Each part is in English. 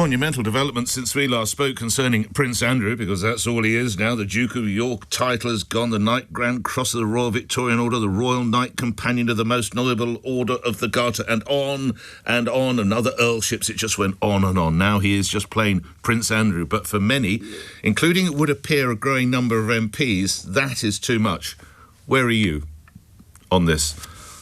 monumental development since we last spoke concerning Prince Andrew, because that's all he is now. The Duke of York title has gone, the Knight Grand Cross of the Royal Victorian Order, the Royal Knight Companion of the Most Noble Order of the Garter, and on, and other earlships. It just went on and on. Now he is just plain Prince Andrew. But for many, including it would appear a growing number of MPs, that is too much. Where are you on this?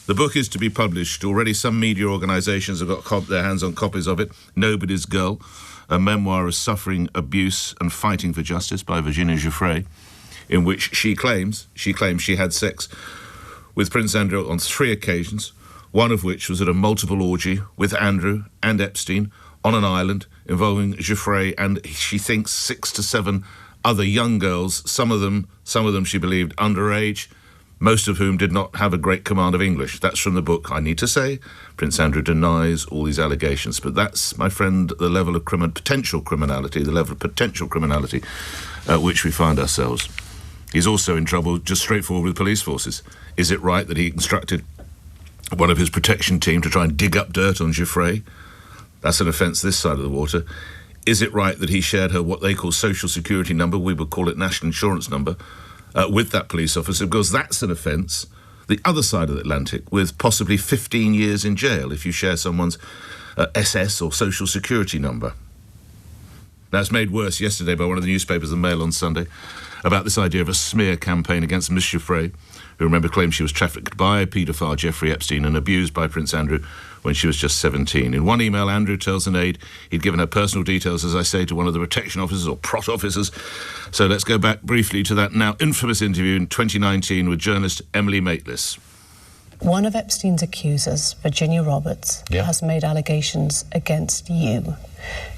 The book is to be published. Already some media organisations have got their hands on copies of it. Nobody's Girl, a memoir of suffering, abuse and fighting for justice by Virginia Giuffre, in which she claims she had sex with Prince Andrew on 3 occasions, one of which was at a multiple orgy with Andrew and Epstein on an island involving Giuffre and, she thinks, 6 to 7 other young girls, some of them she believed underage, most of whom did not have a great command of English. That's from the book. I need to say, Prince Andrew denies all these allegations, but that's, my friend, the level of potential criminality at which we find ourselves. He's also in trouble, just straightforward, with police forces. Is it right that he instructed one of his protection team to try and dig up dirt on Giuffre? That's an offence this side of the water. Is it right that he shared her what they call social security number, we would call it national insurance number, with that police officer, because that's an offence the other side of the Atlantic, with possibly 15 years in jail if you share someone's SS or social security number. Now, it's made worse yesterday by one of the newspapers, The Mail on Sunday, about this idea of a smear campaign against Miss Giuffre, who, remember, claimed she was trafficked by paedophile Jeffrey Epstein and abused by Prince Andrew when she was just 17. In one email, Andrew tells an aide he'd given her personal details, as I say, to one of the protection officers or prot officers. So let's go back briefly to that now infamous interview in 2019 with journalist Emily Maitlis. One of Epstein's accusers, Virginia Roberts, has made allegations against you.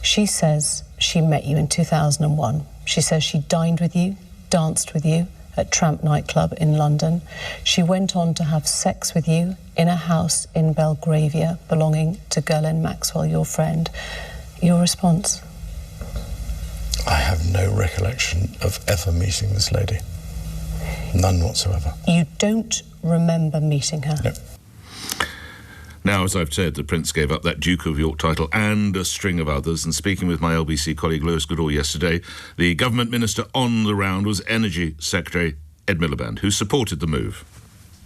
She says she met you in 2001. She says she dined with you, danced with you at Tramp nightclub in London. She went on to have sex with you in a house in Belgravia belonging to Ghislaine Maxwell, your friend. Your response? I have no recollection of ever meeting this lady. None whatsoever. You don't remember meeting her? No. Now, as I've said, the Prince gave up that Duke of York title and a string of others. And speaking with my LBC colleague Lewis Goodall yesterday, the government minister on the round was Energy Secretary Ed Miliband, who supported the move.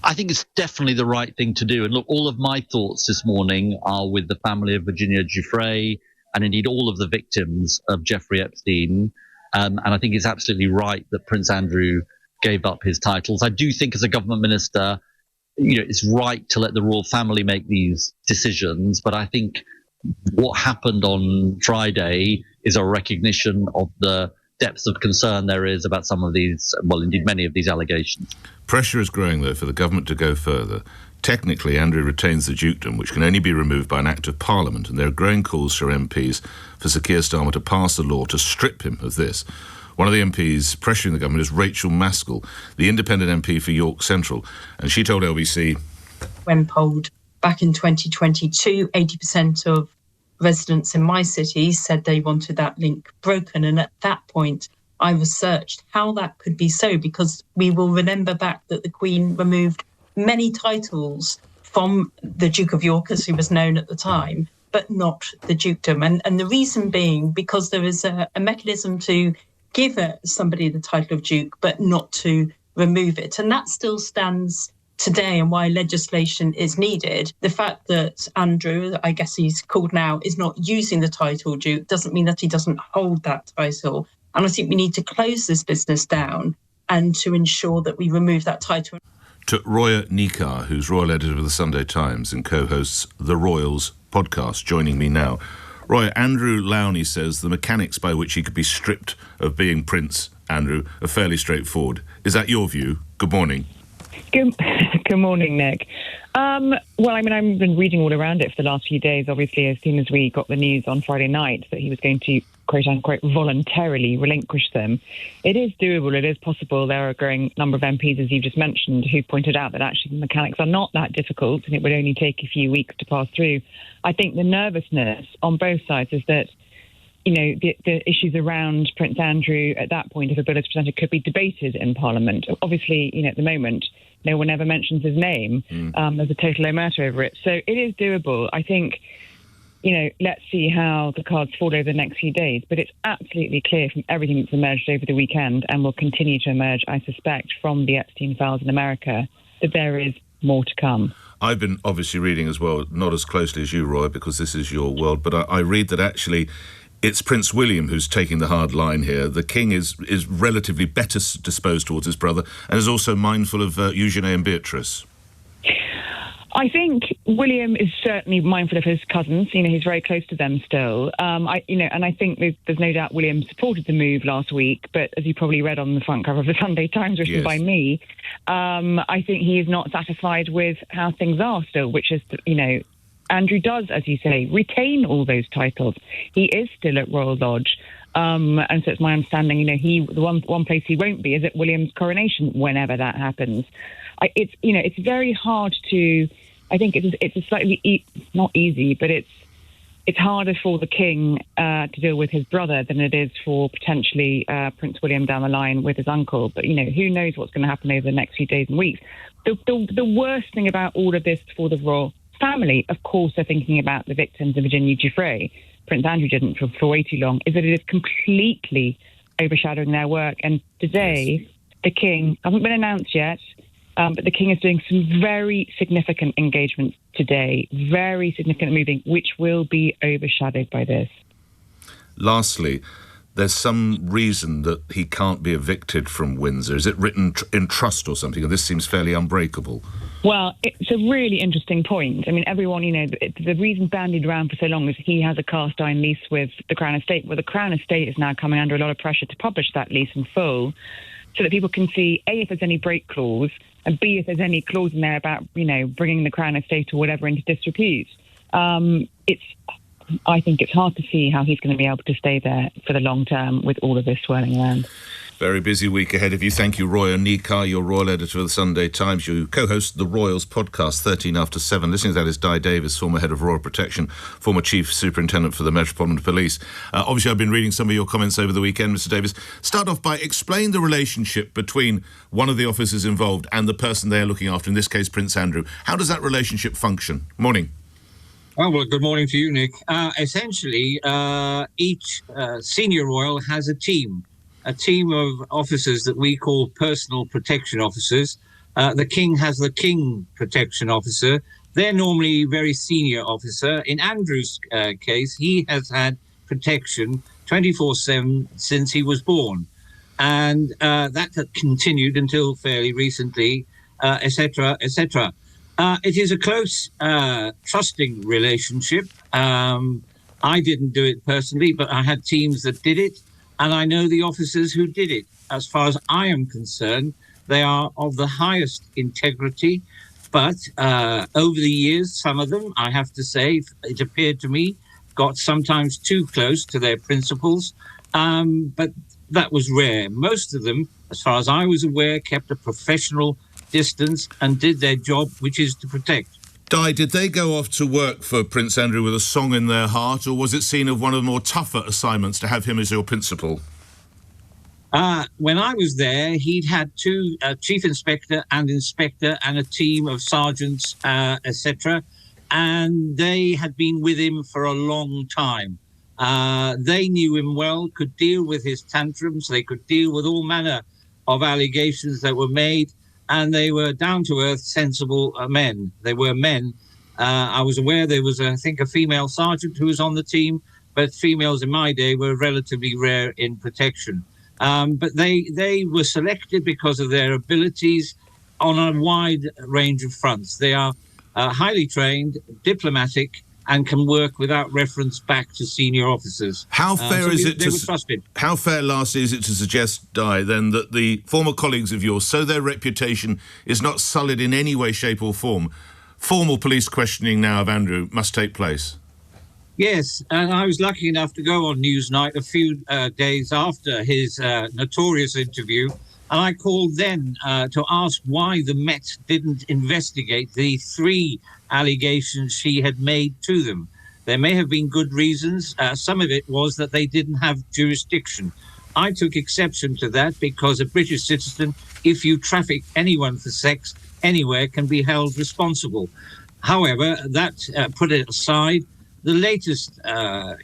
I think it's definitely the right thing to do. And look, all of my thoughts this morning are with the family of Virginia Giuffre and indeed all of the victims of Jeffrey Epstein. And I think it's absolutely right that Prince Andrew gave up his titles. I do think as a government minister, it's right to let the royal family make these decisions. But I think what happened on Friday is a recognition of the depths of concern there is about some of these, well, indeed many of these allegations. Pressure is growing, though, for the government to go further. Technically, Andrew retains the dukedom, which can only be removed by an act of parliament, and there are growing calls for MPs for Sir Keir Starmer to pass a law to strip him of this. One of the MPs pressuring the government is Rachel Maskell, the independent MP for York Central, and she told LBC... When polled back in 2022, 80% of residents in my city said they wanted that link broken, and at that point I researched how that could be so, because we will remember back that the Queen removed many titles from the Duke of York, as he was known at the time, but not the dukedom. And the reason being because there is a mechanism to give somebody the title of Duke, but not to remove it. And that still stands today, and why legislation is needed. The fact that Andrew, I guess he's called now, is not using the title Duke doesn't mean that he doesn't hold that title. And I think we need to close this business down and to ensure that we remove that title. To Roya Nikkah, who's royal editor of the Sunday Times and co-hosts The Royals podcast, joining me now. Roya, Andrew Lowney says the mechanics by which he could be stripped of being Prince Andrew are fairly straightforward. Is that your view? Good morning. Good morning, Nick. Well, I mean, I've been reading all around it for the last few days, obviously, as soon as we got the news on Friday night that he was going to, quote-unquote, voluntarily relinquish them. It is doable. It is possible. There are a growing number of MPs, as you just mentioned, who pointed out that actually the mechanics are not that difficult and it would only take a few weeks to pass through. I think the nervousness on both sides is that, the issues around Prince Andrew at that point, if a bill is presented, could be debated in Parliament. Obviously, at the moment, no one ever mentions his name. There's a total omerta over it. So it is doable. I think let's see how the cards fall over the next few days. But it's absolutely clear from everything that's emerged over the weekend and will continue to emerge, I suspect, from the Epstein files in America, that there is more to come. I've been obviously reading as well, not as closely as you, Roy, because this is your world, but I read that actually it's Prince William who's taking the hard line here. The King is relatively better disposed towards his brother and is also mindful of Eugenie and Beatrice. I think William is certainly mindful of his cousins. He's very close to them still. And I think there's no doubt William supported the move last week. But as you probably read on the front cover of the Sunday Times, written by me, I think he is not satisfied with how things are still, which is, Andrew does, as you say, retain all those titles. He is still at Royal Lodge. And so it's my understanding, the one place he won't be is at William's coronation, whenever that happens. It's very hard to. I think it's a slightly not easy, but it's harder for the King to deal with his brother than it is for potentially Prince William down the line with his uncle. But who knows what's going to happen over the next few days and weeks. The worst thing about all of this for the royal family, of course, they're thinking about the victims of Virginia Giuffre. Prince Andrew didn't for way too long. Is that it is completely overshadowing their work. And today, the King hasn't been announced yet. But the King is doing some very significant engagements today, very significant moving, which will be overshadowed by this. Lastly, there's some reason that he can't be evicted from Windsor. Is it written in trust or something? And this seems fairly unbreakable. Well, it's a really interesting point. I mean, everyone, the reason bandied around for so long is he has a cast iron lease with the Crown Estate. Well, the Crown Estate is now coming under a lot of pressure to publish that lease in full so that people can see, A, if there's any break clause, and B, if there's any clause in there about, bringing the Crown Estate or whatever into disrepute. I think it's hard to see how he's going to be able to stay there for the long term with all of this swirling around. Very busy week ahead of you. Thank you, Roya Nikkah, your royal editor of the Sunday Times. You co-host the Royals podcast, 13 after 7. Listening to that is Dai Davies, former head of Royal Protection, former Chief Superintendent for the Metropolitan Police. Obviously, I've been reading some of your comments over the weekend, Mr. Davies. Start off by explain the relationship between one of the officers involved and the person they are looking after, in this case, Prince Andrew. How does that relationship function? Morning. Oh, well, good morning to you, Nick. Essentially, each senior royal has a team of officers that we call personal protection officers. The King has the King Protection Officer. They're normally very senior officer. In Andrew's case, he has had protection 24/7 since he was born. And that continued until fairly recently, etc., etc. It is a close, trusting relationship. I didn't do it personally, but I had teams that did it. And I know the officers who did it. As far as I am concerned, they are of the highest integrity. But over the years, some of them, I have to say, it appeared to me, got sometimes too close to their principles. But that was rare. Most of them, as far as I was aware, kept a professional distance and did their job, which is to protect. Di, did they go off to work for Prince Andrew with a song in their heart, or was it seen as one of the more tougher assignments to have him as your principal? When I was there, he'd had two chief inspector and a team of sergeants, etc. And they had been with him for a long time. They knew him well, could deal with his tantrums. They could deal with all manner of allegations that were made. And they were down-to-earth, sensible men. They were men. I was aware there was, I think, a female sergeant who was on the team, but females in my day were relatively rare in protection. But they were selected because of their abilities on a wide range of fronts. They are highly trained, diplomatic, and can work without reference back to senior officers. How fair so is they, it they to were trusted. How fair, lastly, is it to suggest, Di, then, that the former colleagues of yours, so their reputation is not sullied in any way, shape or form, formal police questioning now of Andrew must take place? Yes, and I was lucky enough to go on Newsnight a few days after his notorious interview, and I called then to ask why the Met didn't investigate the 3 allegations she had made to them. There may have been good reasons. Some of it was that they didn't have jurisdiction. I took exception to that because a British citizen, if you traffic anyone for sex anywhere, can be held responsible. However, that put it aside, the latest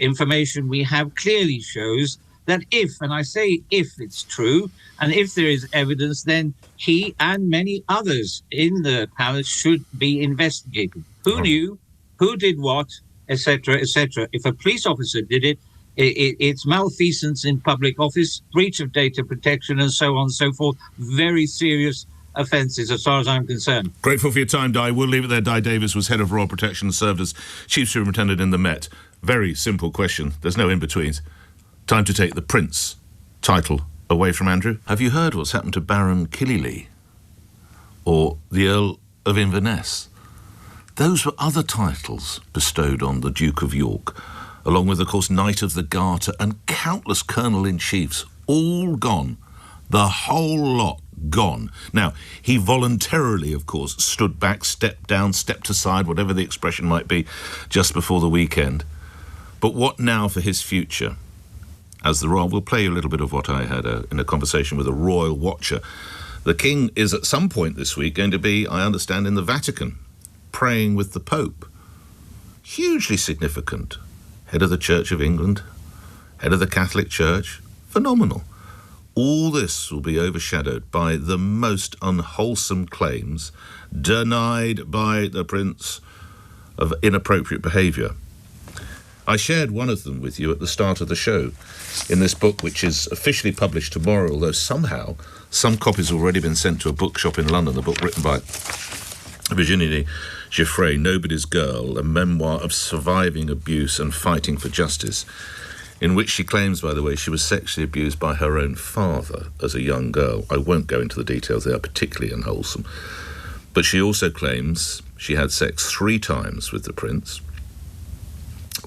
information we have clearly shows that if, and I say if it's true, and if there is evidence, then he and many others in the palace should be investigated. Who knew, who did what, etc., etc. If a police officer did it, it's malfeasance in public office, breach of data protection, and so on and so forth. Very serious offences as far as I'm concerned. Grateful for your time, Dai. We'll leave it there. Dai Davies was Head of Royal Protection and served as Chief Superintendent in the Met. Very simple question. There's no in-betweens. Time to take the Prince title away from Andrew. Have you heard what's happened to Baron Killyleagh? Or the Earl of Inverness? Those were other titles bestowed on the Duke of York, along with, of course, Knight of the Garter and countless Colonel-in-Chiefs, all gone. The whole lot gone. Now, he voluntarily, of course, stood back, stepped down, stepped aside, whatever the expression might be, just before the weekend. But what now for his future? As the royal, we'll play you a little bit of what I had in a conversation with a royal watcher. The king is at some point this week going to be, I understand, in the Vatican, praying with the Pope. Hugely significant. Head of the Church of England, head of the Catholic Church. Phenomenal. All this will be overshadowed by the most unwholesome claims denied by the Prince of inappropriate behaviour. I shared one of them with you at the start of the show in this book, which is officially published tomorrow, although somehow some copies have already been sent to a bookshop in London, a book written by Virginia Giuffre, Nobody's Girl, a memoir of surviving abuse and fighting for justice, in which she claims, by the way, she was sexually abused by her own father as a young girl. I won't go into the details, they are particularly unwholesome. But she also claims she had sex 3 times with the Prince,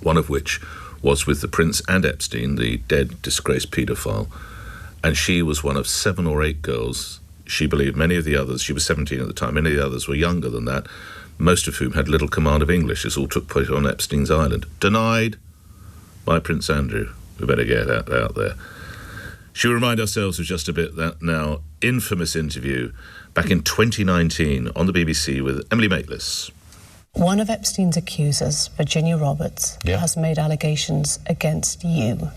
one of which was with the Prince and Epstein, the dead, disgraced paedophile, and she was one of 7 or 8 girls. She believed many of the others, she was 17 at the time, many of the others were younger than that, most of whom had little command of English. This all took place on Epstein's Island. Denied by Prince Andrew. We better get out there. Should we remind ourselves of just a bit that now infamous interview back in 2019 on the BBC with Emily Maitlis. One of Epstein's accusers, Virginia Roberts, has made allegations against you.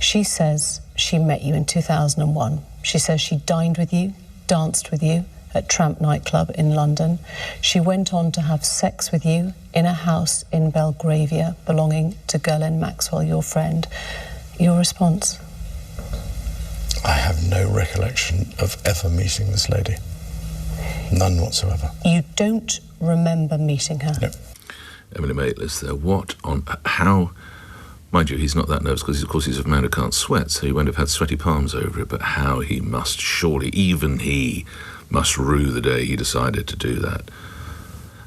She says she met you in 2001. She says she dined with you, danced with you at Tramp nightclub in London. She went on to have sex with you in a house in Belgravia belonging to Ghislaine Maxwell, your friend. Your response? I have no recollection of ever meeting this lady. None whatsoever. You don't remember meeting her? No. Emily Maitlis there. What on... How... Mind you, he's not that nervous because, of course, he's a man who can't sweat, so he won't have had sweaty palms over it, but how he must, surely, even he must rue the day he decided to do that.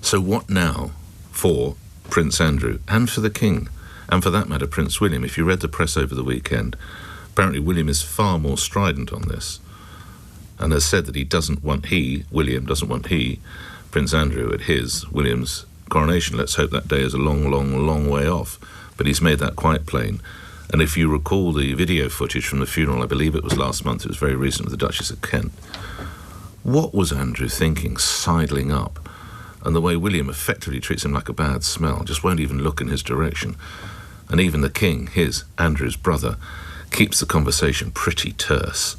So what now for Prince Andrew and for the King, and for that matter, Prince William? If you read the press over the weekend, apparently William is far more strident on this and has said that William doesn't want Prince Andrew at William's coronation. Let's hope that day is a long, long, long way off. But he's made that quite plain. And if you recall the video footage from the funeral, I believe it was last month, it was very recent, with the Duchess of Kent, what was Andrew thinking, sidling up? And the way William effectively treats him like a bad smell, just won't even look in his direction. And even the King, Andrew's brother, keeps the conversation pretty terse.